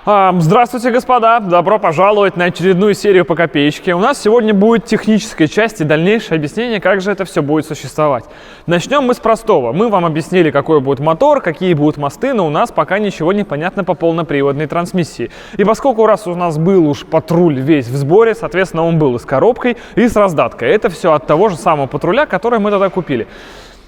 Здравствуйте, господа! Добро пожаловать на очередную серию по копеечке. У нас сегодня будет техническая часть и дальнейшее объяснение, как же это все будет существовать. Начнем мы с простого. Мы вам объяснили, какой будет мотор, какие будут мосты, но у нас пока ничего не понятно по полноприводной трансмиссии. И поскольку раз у нас был уж патруль весь в сборе, соответственно, он был и с коробкой, и с раздаткой. Это все от того же самого патруля, который мы тогда купили.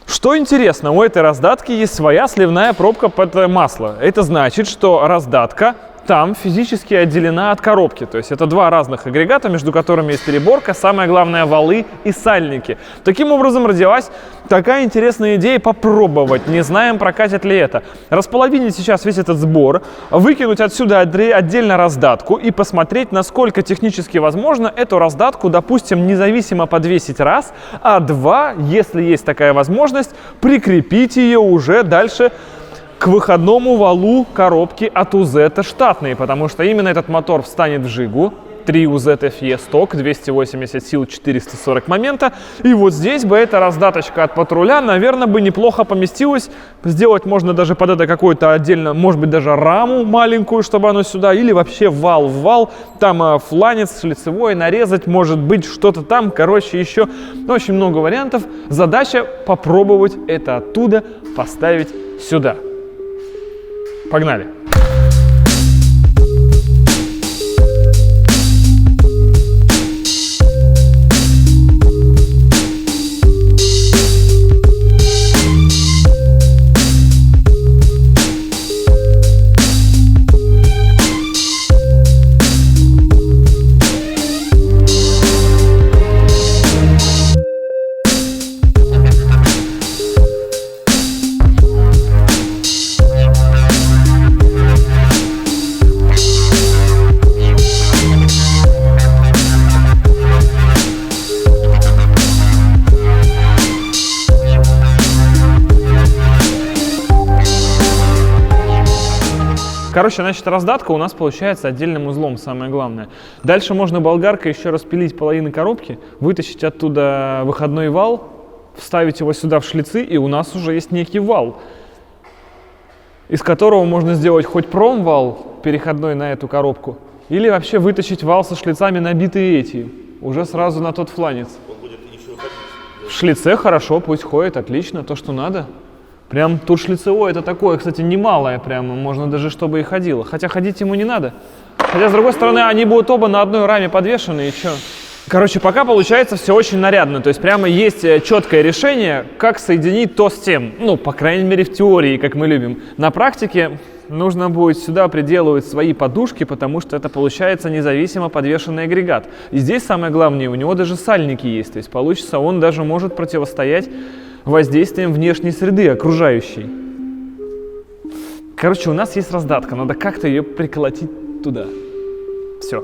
Что интересно, у этой раздатки есть своя сливная пробка под масло. Это значит, что раздатка там физически отделена от коробки. То есть это два разных агрегата, между которыми есть переборка, самое главное, валы и сальники. Таким образом родилась такая интересная идея попробовать. Не знаем, прокатит ли это. Располовинить сейчас весь этот сбор, выкинуть отсюда отдельно раздатку и посмотреть, насколько технически возможно эту раздатку, допустим, независимо подвесить раз, а два, если есть такая возможность, прикрепить ее уже дальше к выходному валу коробки от УЗ штатной, потому что именно этот мотор встанет в жигу. 3 УЗ-FE сток, 280 сил, 440 момента. И вот здесь бы эта раздаточка от патруля, наверное, бы неплохо поместилась. Сделать можно даже под это какой-то отдельно, может быть, даже раму маленькую, чтобы оно сюда, или вообще вал в вал. Там фланец шлицевой нарезать, может быть, что-то там. Короче, еще очень много вариантов. Задача попробовать это оттуда поставить сюда. Погнали! Короче, значит, раздатка у нас получается отдельным узлом, самое главное. Дальше можно болгаркой еще распилить половину коробки, вытащить оттуда выходной вал, вставить его сюда в шлицы, и у нас уже есть некий вал, из которого можно сделать хоть промвал, переходной на эту коробку, или вообще вытащить вал со шлицами, набитые эти, уже сразу на тот фланец. Он будет еще ходить. В шлице хорошо, пусть ходит, отлично, то, что надо. Прям тут шлицевое, это такое, кстати, немалое прямо, можно даже чтобы и ходило. Хотя ходить ему не надо. Хотя, с другой стороны, они будут оба на одной раме подвешены, и что? Короче, пока получается все очень нарядно. То есть прямо есть четкое решение, как соединить то с тем. Ну, по крайней мере, в теории, как мы любим. На практике нужно будет сюда приделывать свои подушки, потому что это получается независимо подвешенный агрегат. И здесь самое главное, у него даже сальники есть. То есть получится, он даже может противостоять воздействием внешней среды, окружающей. Короче, у нас есть раздатка, надо как-то ее приколотить туда. Все.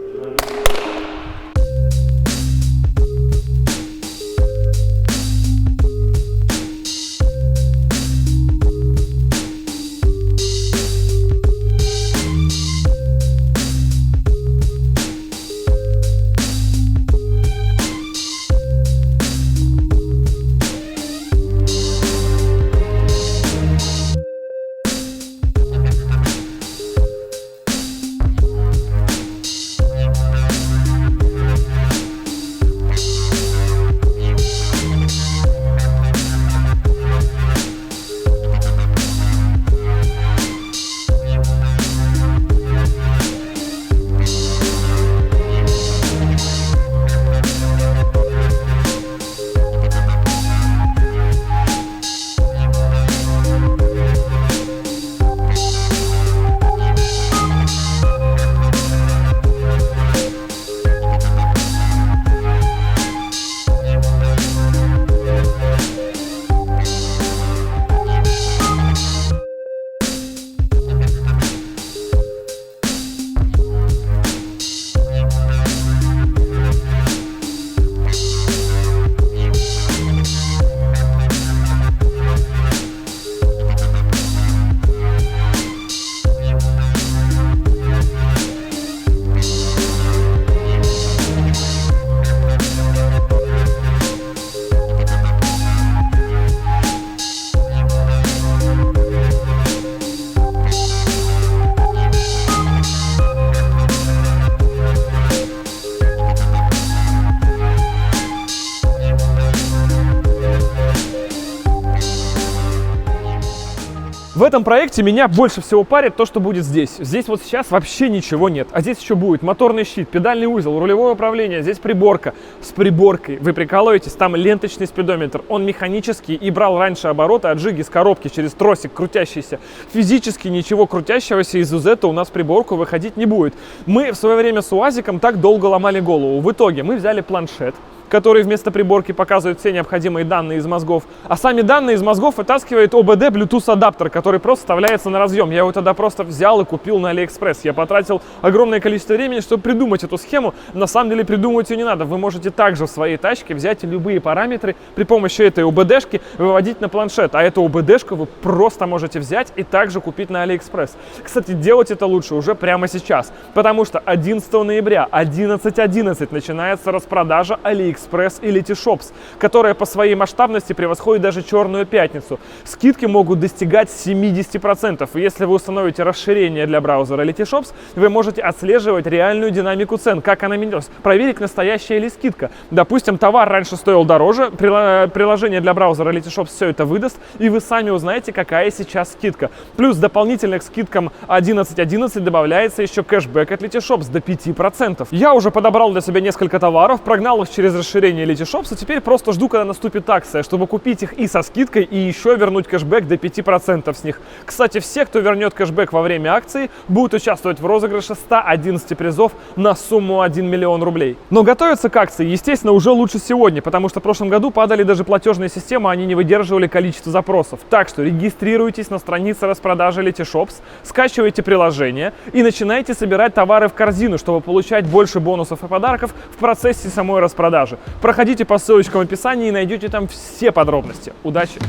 В этом проекте меня больше всего парит то, что будет здесь. Здесь вот сейчас вообще ничего нет. А здесь еще будет моторный щит, педальный узел, рулевое управление, здесь приборка. С приборкой, вы прикалываетесь, там ленточный спидометр. Он механический и брал раньше обороты от жиги с коробки через тросик крутящийся. Физически ничего крутящегося из УЗ-то у нас в приборку выходить не будет. Мы в свое время с УАЗиком так долго ломали голову. В итоге мы взяли планшет, который вместо приборки показывает все необходимые данные из мозгов. А сами данные из мозгов вытаскивает ОБД Bluetooth адаптер, который просто вставляется на разъем. Я его тогда просто взял и купил на AliExpress. Я потратил огромное количество времени, чтобы придумать эту схему. На самом деле придумывать ее не надо. Вы можете также в своей тачке взять любые параметры при помощи этой ОБДшки выводить на планшет. А эту ОБДшку вы просто можете взять и также купить на AliExpress. Кстати, делать это лучше уже прямо сейчас, потому что 11 ноября 11:11 начинается распродажа AliExpress и Letyshops, которая по своей масштабности превосходит даже Черную пятницу. Скидки могут достигать 70%. И если вы установите расширение для браузера Letyshops, вы можете отслеживать реальную динамику цен, как она менялась, проверить, настоящая ли скидка. Допустим, товар раньше стоил дороже, приложение для браузера Letyshops все это выдаст, и вы сами узнаете, какая сейчас скидка. Плюс дополнительно к скидкам 11:11 добавляется еще кэшбэк от Letyshops до 5%. Я уже подобрал для себя несколько товаров, прогнал их через расширение Letyshops, и теперь просто жду, когда наступит акция, чтобы купить их и со скидкой, и еще вернуть кэшбэк до 5% с них. Кстати, все, кто вернет кэшбэк во время акции, будут участвовать в розыгрыше 111 призов на сумму 1 миллион рублей. Но готовиться к акции, естественно, уже лучше сегодня, потому что в прошлом году падали даже платежные системы, они не выдерживали количество запросов. Так что регистрируйтесь на странице распродажи Letyshops, скачивайте приложение и начинайте собирать товары в корзину, чтобы получать больше бонусов и подарков в процессе самой распродажи. Проходите по ссылочкам в описании и найдете там все подробности. Удачи!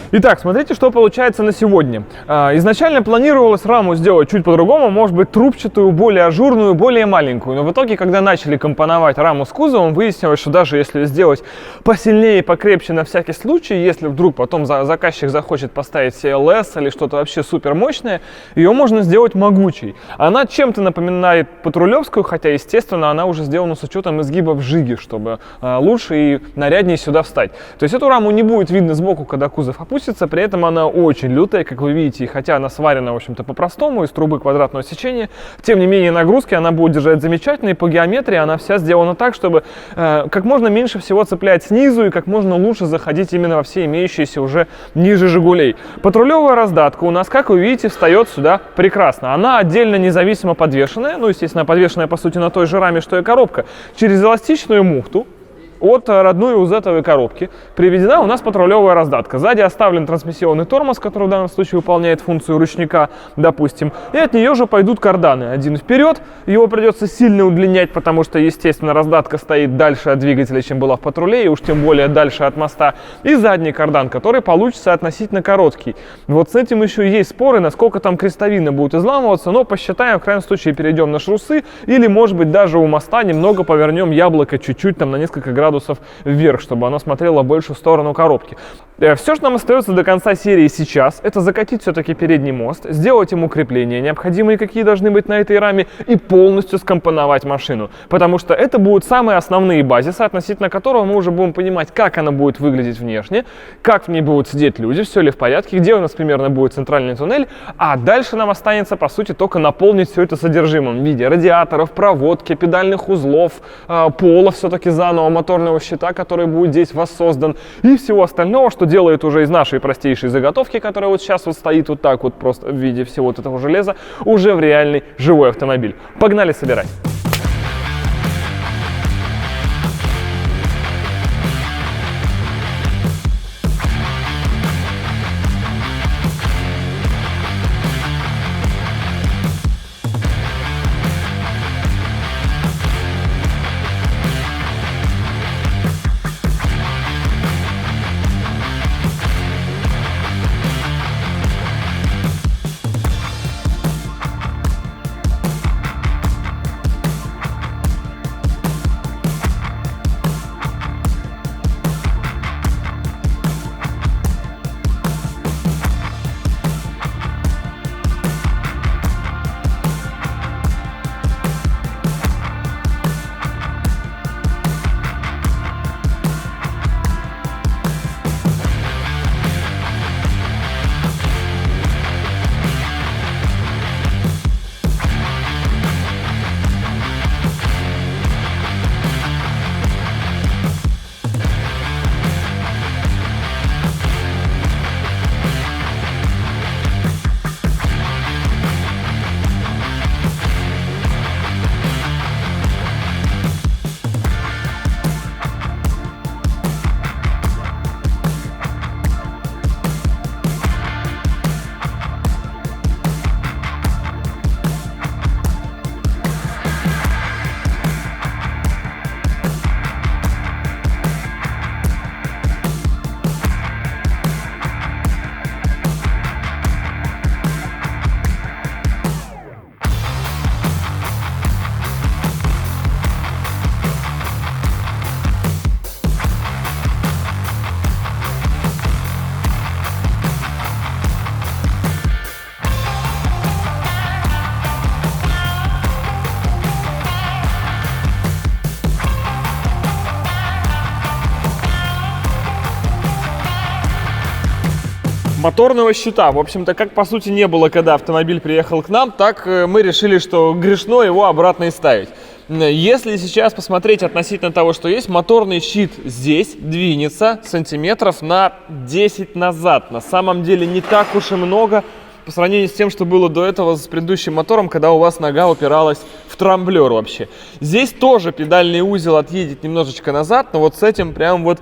Итак, смотрите, что получается на сегодня. Изначально планировалось раму сделать чуть по-другому, может быть, трубчатую, более ажурную, более маленькую. Но в итоге, когда начали компоновать раму с кузовом, выяснилось, что даже если сделать посильнее и покрепче на всякий случай, если вдруг потом заказчик захочет поставить CLS или что-то вообще супер мощное, ее можно сделать могучей. Она чем-то напоминает патрулевскую, хотя, естественно, она уже сделана с учетом изгибов жиги, чтобы лучше и наряднее сюда встать. То есть эту раму не будет видно сбоку, когда кузов опустится. При этом она очень лютая, как вы видите, и хотя она сварена, в общем-то, по-простому, из трубы квадратного сечения, тем не менее нагрузки она будет держать замечательно, и по геометрии она вся сделана так, чтобы как можно меньше всего цеплять снизу и как можно лучше заходить именно во все имеющиеся уже ниже «Жигулей». Патрулевая раздатка у нас, как вы видите, встает сюда прекрасно. Она отдельно независимо подвешенная, ну, естественно, подвешенная, по сути, на той же раме, что и коробка, через эластичную муфту. От родной УЗ-овой коробки приведена у нас патрулевая раздатка. Сзади оставлен трансмиссионный тормоз, который в данном случае выполняет функцию ручника, допустим. И от нее же пойдут карданы. Один вперед, его придется сильно удлинять, потому что, естественно, раздатка стоит дальше от двигателя, чем была в патруле, и уж тем более дальше от моста. И задний кардан, который получится относительно короткий. Вот с этим еще есть споры, насколько там крестовина будет изламываться, но посчитаем, в крайнем случае перейдем на шрусы, или, может быть, даже у моста немного повернем яблоко чуть-чуть, там на несколько градусов вверх, чтобы оно смотрело больше в сторону коробки. Все, что нам остается до конца серии сейчас, это закатить все-таки передний мост, сделать ему крепления необходимые, какие должны быть на этой раме, и полностью скомпоновать машину. Потому что это будут самые основные базисы, относительно которого мы уже будем понимать, как она будет выглядеть внешне, как в ней будут сидеть люди, все ли в порядке, где у нас примерно будет центральный туннель, а дальше нам останется, по сути, только наполнить все это содержимым в виде радиаторов, проводки, педальных узлов, пола все-таки заново, моторного щита, который будет здесь воссоздан, и всего остального, что делает уже из нашей простейшей заготовки, которая вот сейчас вот стоит вот так вот просто в виде всего вот этого железа, уже в реальный живой автомобиль. Погнали собирать! Моторного щита, в общем-то, как по сути не было, когда автомобиль приехал к нам, так мы решили, что грешно его обратно и ставить. Если сейчас посмотреть относительно того, что есть, моторный щит здесь двинется сантиметров на 10 назад. На самом деле не так уж и много по сравнению с тем, что было до этого с предыдущим мотором, когда у вас нога упиралась в трамблер вообще. Здесь тоже педальный узел отъедет немножечко назад, но вот с этим прям вот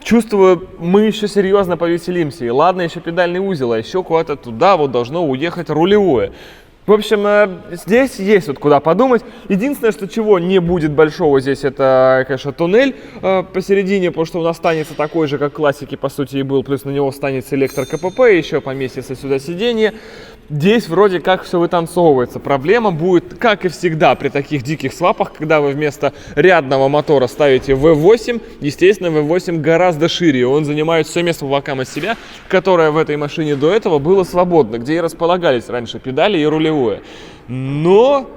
чувствую, мы еще серьезно повеселимся. И ладно, еще педальный узел, а еще куда-то туда вот должно уехать рулевое. В общем, здесь есть вот куда подумать. Единственное, что чего не будет большого здесь, это, конечно, туннель посередине, потому что он останется такой же, как в классике, по сути, и был. Плюс на него останется электро-КПП, еще поместится сюда сиденье. Здесь вроде как все вытанцовывается. Проблема будет, как и всегда, при таких диких свапах, когда вы вместо рядного мотора ставите V8. Естественно, V8 гораздо шире. Он занимает все место вокам от себя, которое в этой машине до этого было свободно, где и располагались раньше педали и рулевое. Но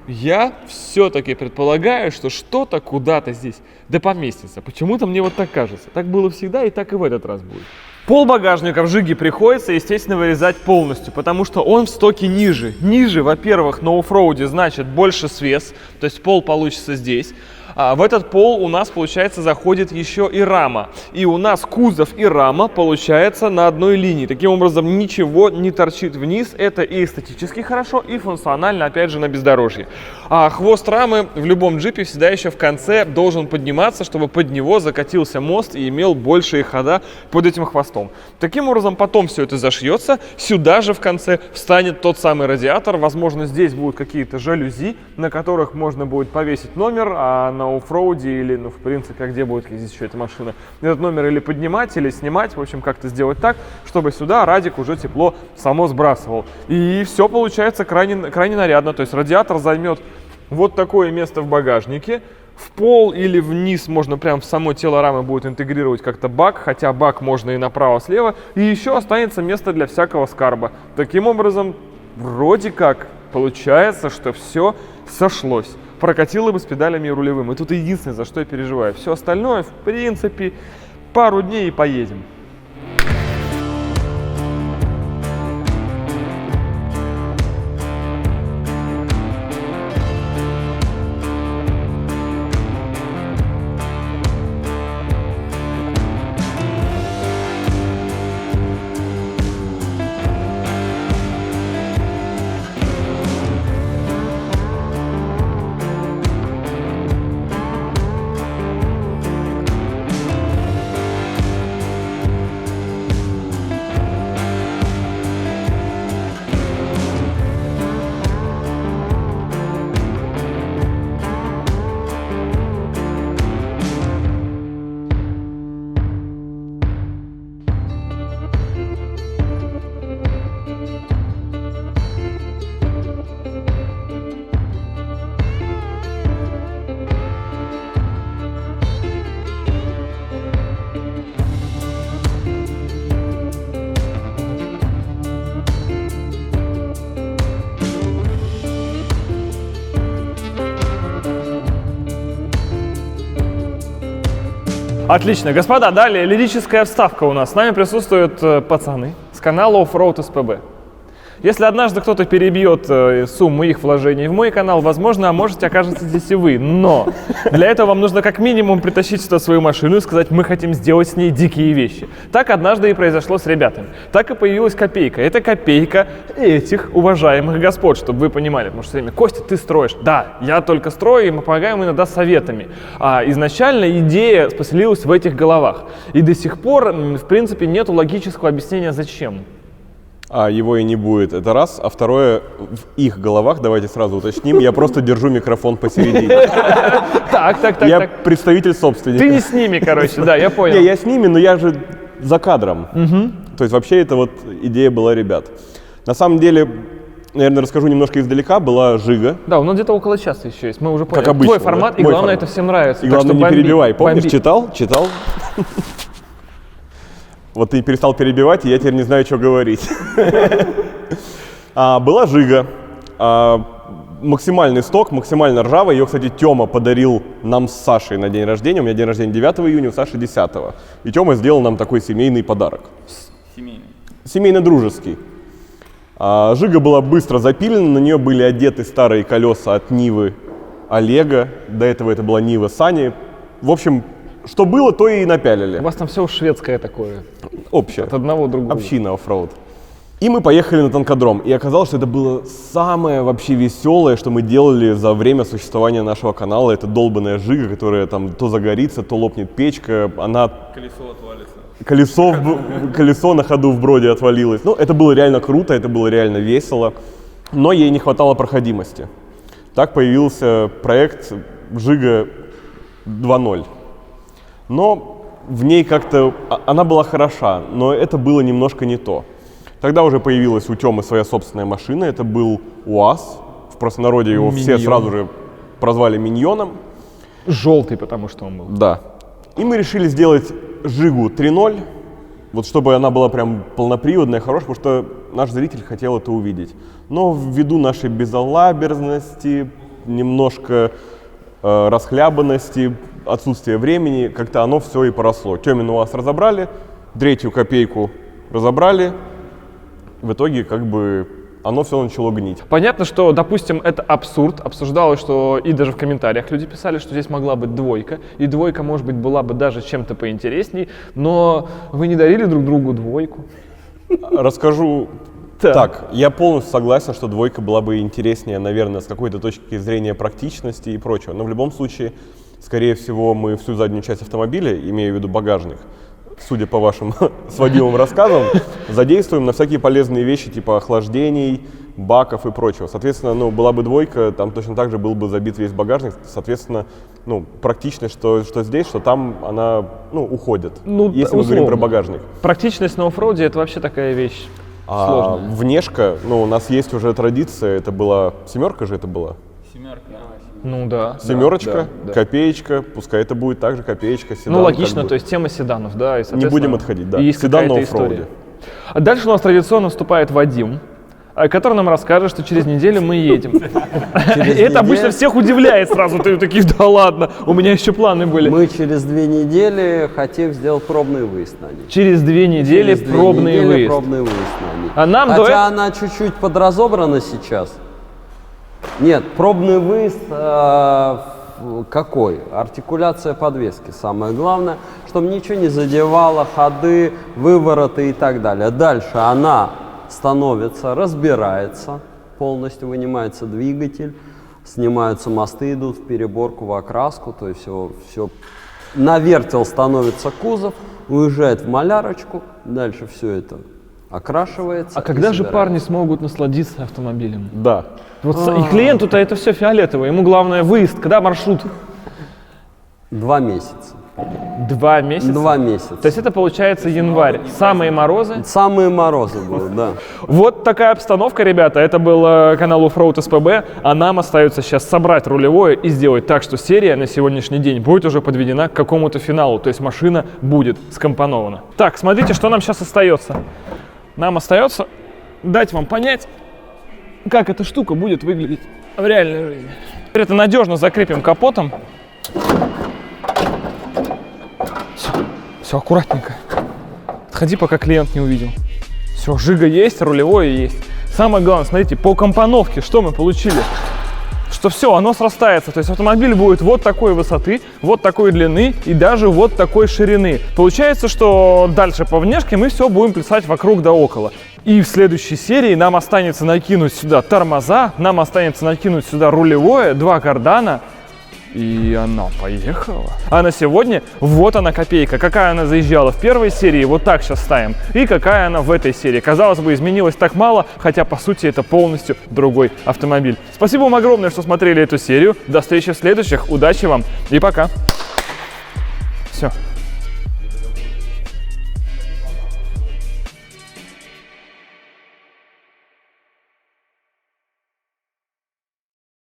я все-таки предполагаю, что что-то куда-то здесь да поместится. Почему-то мне вот так кажется. Так было всегда и так и в этот раз будет. Пол багажника в Жиге приходится, естественно, вырезать полностью, потому что он в стоке ниже. Ниже, во-первых, на оффроуде значит больше свес, то есть пол получится здесь. В этот пол у нас, получается, заходит еще и рама. И у нас кузов и рама, получается, на одной линии. Таким образом, ничего не торчит вниз. Это и эстетически хорошо, и функционально, опять же, на бездорожье. А хвост рамы в любом джипе всегда еще в конце должен подниматься, чтобы под него закатился мост и имел большие хода под этим хвостом. Таким образом, потом все это зашьется. Сюда же в конце встанет тот самый радиатор. Возможно, здесь будут какие-то жалюзи, на которых можно будет повесить номер, а на оффроуде или, ну, в принципе, где будет здесь еще эта машина, этот номер или поднимать, или снимать, в общем, как-то сделать так, чтобы сюда радик уже тепло само сбрасывал. И все получается крайне нарядно, то есть радиатор займет вот такое место в багажнике. В пол или вниз можно прям в само тело рамы будет интегрировать как-то бак, хотя бак можно и направо-слева. И еще останется место для всякого скарба. Таким образом, вроде как получается, что все сошлось. Прокатило бы с педалями и рулевым. И тут единственное, за что я переживаю. Все остальное, в принципе, пару дней и поедем. Отлично. Господа, далее лирическая вставка у нас. С нами присутствуют пацаны с канала Offroad SPB. Если однажды кто-то перебьет сумму их вложений в мой канал, возможно, можете окажется здесь и вы. Но для этого вам нужно как минимум притащить сюда свою машину и сказать, мы хотим сделать с ней дикие вещи. Так однажды и произошло с ребятами. Так и появилась копейка. Это копейка этих уважаемых господ, чтобы вы понимали. Потому что все время, Костя, ты строишь. Да, я только строю, и мы помогаем иногда советами. А изначально идея поселилась в этих головах. И до сих пор, в принципе, нет логического объяснения, зачем. А его и не будет, это раз. А второе, в их головах, давайте сразу уточним, я просто держу микрофон посередине. Так. Я представитель собственника. Ты не с ними, короче, да, я понял. Не, я с ними, но я же за кадром. То есть вообще это вот идея была ребят. На самом деле, наверное, расскажу немножко издалека, была Жига. Да, у нас где-то около часа еще есть, мы уже поняли. Как обычно, Твой формат, да? и Мой главное, формат. это всем нравится. И главное, не перебивай. Помнишь, читал? Вот ты перестал перебивать, и я теперь не знаю, что говорить. Была Жига. Максимальный сток, максимально ржавая. Ее, кстати, Тёма подарил нам с Сашей на день рождения. У меня день рождения 9 июня, у Саши 10. И Тёма сделал нам такой семейный подарок. Семейный. Семейно-дружеский. Жига была быстро запилена, на нее были одеты старые колеса от Нивы Олега. До этого это была Нива Сани. В общем, что было, то и напялили. У вас там все шведское такое. Общее. От одного другого. Община оффроуд. И мы поехали на танкодром. И оказалось, что это было самое вообще веселое, что мы делали за время существования нашего канала. Это долбаная Жига, которая там то загорится, то лопнет печка. Она... Колесо отвалится. Колесо на ходу в броде отвалилось. Ну, это было реально круто, это было реально весело. Но ей не хватало проходимости. Так появился проект Жига 2.0. Но в ней как-то... Она была хороша, но это было немножко не то. Тогда уже появилась у Тёмы своя собственная машина. Это был УАЗ. В простонародье его все сразу же прозвали Миньоном. Желтый, потому что он был. Да. И мы решили сделать Жигу 3.0, вот чтобы она была прям полноприводная, хорошая, потому что наш зритель хотел это увидеть. Но ввиду нашей безалаберности, немножко расхлябанности, отсутствия времени, как-то оно все и поросло. Тёмин УАЗ разобрали, третью копейку разобрали, в итоге как бы оно все начало гнить. Понятно, что, допустим, это абсурд. Обсуждалось, что и даже в комментариях люди писали, что здесь могла быть двойка. И двойка, может быть, была бы даже чем-то поинтересней. Но вы не дарили друг другу двойку? Расскажу так. Я полностью согласен, что двойка была бы интереснее, наверное, с какой-то точки зрения практичности и прочего. Но в любом случае, скорее всего, мы всю заднюю часть автомобиля, имею в виду багажник, судя по вашим сводимым рассказам, задействуем на всякие полезные вещи типа охлаждений, баков и прочего. Соответственно, была бы двойка, там точно так же был бы забит весь багажник. Соответственно, практичность, что здесь, что там, она уходит, если мы говорим про багажник. Практичность на оффроуде — это вообще такая вещь сложная. Внешка, у нас есть уже традиция, это была семерка же это была? Семерка. Ну да. Семерочка, да. копеечка, пускай это будет также копеечка, седан. Ну логично, как бы. то есть тема седанов, да. И, Не соответственно, будем отходить, да. Есть Седан на какая-то оффроуде. история. А дальше у нас традиционно вступает Вадим, который нам расскажет, что через неделю мы едем. Это обычно всех удивляет сразу. Ты такие, да ладно, у меня еще планы были. Мы через 2 недели хотим сделать пробный выезд на ней. Через 2 недели Через 2 пробный недели выезд. пробный выезд на ней. А нам Хотя до этого... она чуть-чуть подразобрана сейчас. Нет, пробный выезд какой? Артикуляция подвески. Самое главное, чтобы ничего не задевало, ходы, вывороты и так далее. Дальше она становится, разбирается, полностью вынимается двигатель, снимаются мосты, идут в переборку, в окраску, то есть все на вертел становится кузов, уезжает в малярочку, дальше все это окрашивается. А когда и же собирается. парни смогут насладиться автомобилем? Да. Вот и клиенту-то это все фиолетово, ему главное выезд, когда маршрут? 2 месяца. 2 месяца? 2 месяца. То есть это получается январь, самые морозы. Самые морозы будут, да. Вот такая обстановка, ребята. Это был канал Offroad СПБ, а нам остается сейчас собрать рулевое и сделать так, что серия на сегодняшний день будет уже подведена к какому-то финалу, то есть машина будет скомпонована. Так, смотрите, что нам сейчас остается. Нам остается дать вам понять, как эта штука будет выглядеть в реальной жизни. Теперь это надежно закрепим капотом. Все аккуратненько. Отходи, пока клиент не увидел. Все, жига есть, рулевое есть. Самое главное, смотрите, по компоновке что мы получили? Что все, оно срастается. То есть автомобиль будет вот такой высоты, вот такой длины и даже вот такой ширины. Получается, что дальше по внешке мы все будем плясать вокруг да около. И в следующей серии нам останется накинуть сюда тормоза, нам останется накинуть сюда рулевое, 2 кардана. И она поехала. А на сегодня вот она копейка. Какая она заезжала в первой серии, вот так сейчас ставим. И какая она в этой серии. Казалось бы, изменилось так мало, хотя по сути это полностью другой автомобиль. Спасибо вам огромное, что смотрели эту серию. До встречи в следующих. Удачи вам и пока. Все.